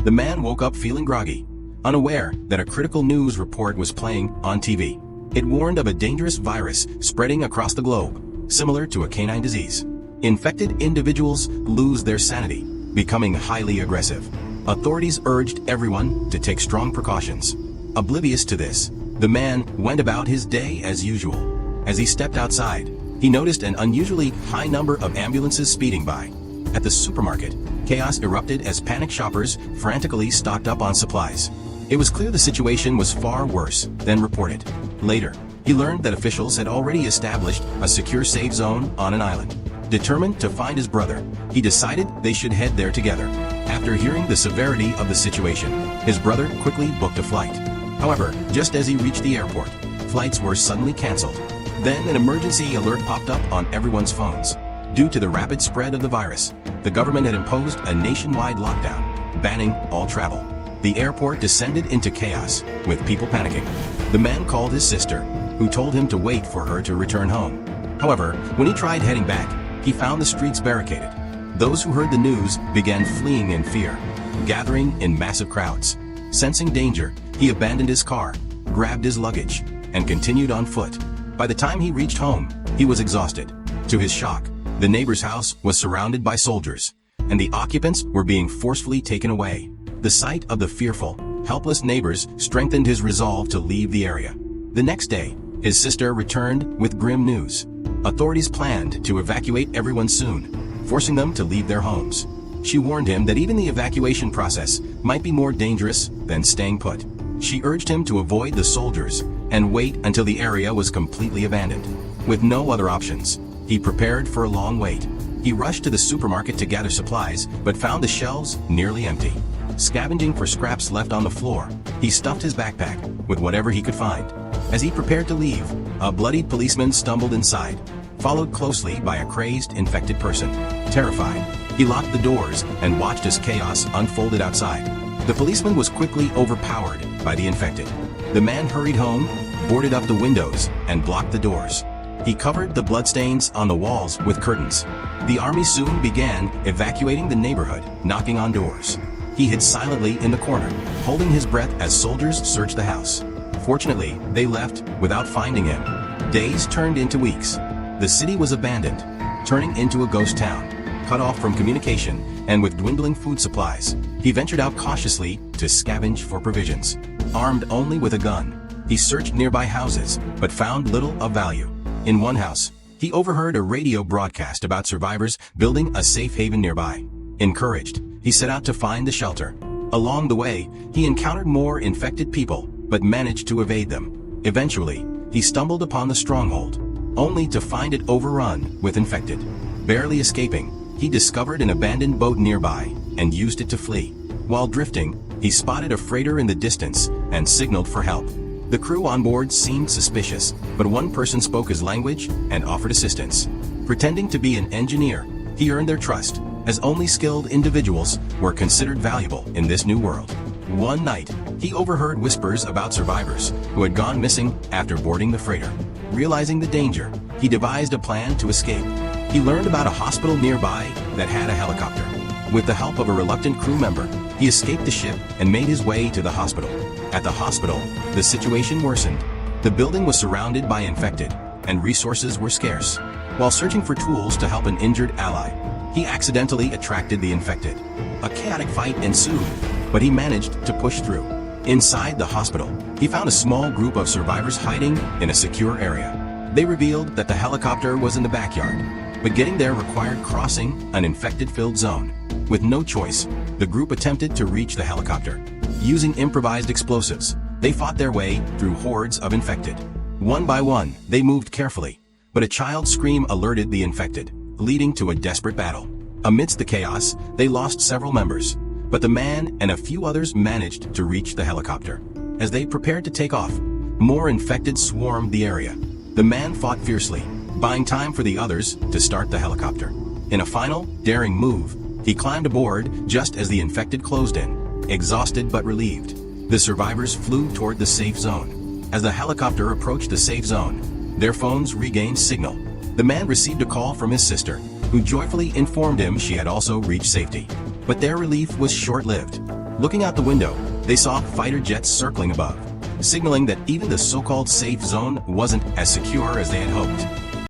The man woke up feeling groggy, unaware that a critical news report was playing on TV. It warned of a dangerous virus spreading across the globe, similar to a canine disease. Infected individuals lose their sanity, becoming highly aggressive. Authorities urged everyone to take strong precautions. Oblivious to this, the man went about his day as usual. As he stepped outside, he noticed an unusually high number of ambulances speeding by. At the supermarket, chaos erupted as panicked shoppers frantically stocked up on supplies. It was clear the situation was far worse than reported. Later, he learned that officials had already established a secure safe zone on an island. Determined to find his brother, he decided they should head there together. After hearing the severity of the situation, his brother quickly booked a flight. However, just as he reached the airport, flights were suddenly canceled. Then an emergency alert popped up on everyone's phones. Due to the rapid spread of the virus, the government had imposed a nationwide lockdown, banning all travel. The airport descended into chaos, with people panicking. The man called his sister, who told him to wait for her to return home. However, when he tried heading back, he found the streets barricaded. Those who heard the news began fleeing in fear, gathering in massive crowds. Sensing danger, he abandoned his car, grabbed his luggage, and continued on foot. By the time he reached home, he was exhausted. To his shock, the neighbor's house was surrounded by soldiers, and the occupants were being forcefully taken away. The sight of the fearful, helpless neighbors strengthened his resolve to leave the area. The next day, his sister returned with grim news. Authorities planned to evacuate everyone soon, forcing them to leave their homes. She warned him that even the evacuation process might be more dangerous than staying put. She urged him to avoid the soldiers and wait until the area was completely abandoned. With no other options, he prepared for a long wait. He rushed to the supermarket to gather supplies, but found the shelves nearly empty. Scavenging for scraps left on the floor, he stuffed his backpack with whatever he could find. As he prepared to leave, a bloodied policeman stumbled inside, followed closely by a crazed, infected person. Terrified, he locked the doors and watched as chaos unfolded outside. The policeman was quickly overpowered by the infected. The man hurried home, boarded up the windows, and blocked the doors. He covered the bloodstains on the walls with curtains. The army soon began evacuating the neighborhood, knocking on doors. He hid silently in the corner, holding his breath as soldiers searched the house. Fortunately, they left without finding him. Days turned into weeks. The city was abandoned, turning into a ghost town, cut off from communication and with dwindling food supplies. He ventured out cautiously to scavenge for provisions. Armed only with a gun, he searched nearby houses, but found little of value. In one house, he overheard a radio broadcast about survivors building a safe haven nearby. Encouraged, he set out to find the shelter. Along the way, he encountered more infected people, but managed to evade them. Eventually, he stumbled upon the stronghold, only to find it overrun with infected. Barely escaping, he discovered an abandoned boat nearby and used it to flee. While drifting, he spotted a freighter in the distance and signaled for help. The crew on board seemed suspicious, but one person spoke his language and offered assistance. Pretending to be an engineer, he earned their trust, as only skilled individuals were considered valuable in this new world. One night, he overheard whispers about survivors who had gone missing after boarding the freighter. Realizing the danger, he devised a plan to escape. He learned about a hospital nearby that had a helicopter. With the help of a reluctant crew member, he escaped the ship and made his way to the hospital. At the hospital, the situation worsened. The building was surrounded by infected, and resources were scarce. While searching for tools to help an injured ally, he accidentally attracted the infected. A chaotic fight ensued, but he managed to push through. Inside the hospital, he found a small group of survivors hiding in a secure area. They revealed that the helicopter was in the backyard, but getting there required crossing an infected-filled zone. With no choice, the group attempted to reach the helicopter. Using improvised explosives, they fought their way through hordes of infected. One by one, they moved carefully, but a child's scream alerted the infected, leading to a desperate battle. Amidst the chaos, they lost several members, but the man and a few others managed to reach the helicopter. As they prepared to take off, more infected swarmed the area. The man fought fiercely, buying time for the others to start the helicopter. In a final, daring move, he climbed aboard just as the infected closed in, exhausted but relieved. The survivors flew toward the safe zone. As the helicopter approached the safe zone, their phones regained signal. The man received a call from his sister, who joyfully informed him she had also reached safety. But their relief was short-lived. Looking out the window, they saw fighter jets circling above, signaling that even the so-called safe zone wasn't as secure as they had hoped.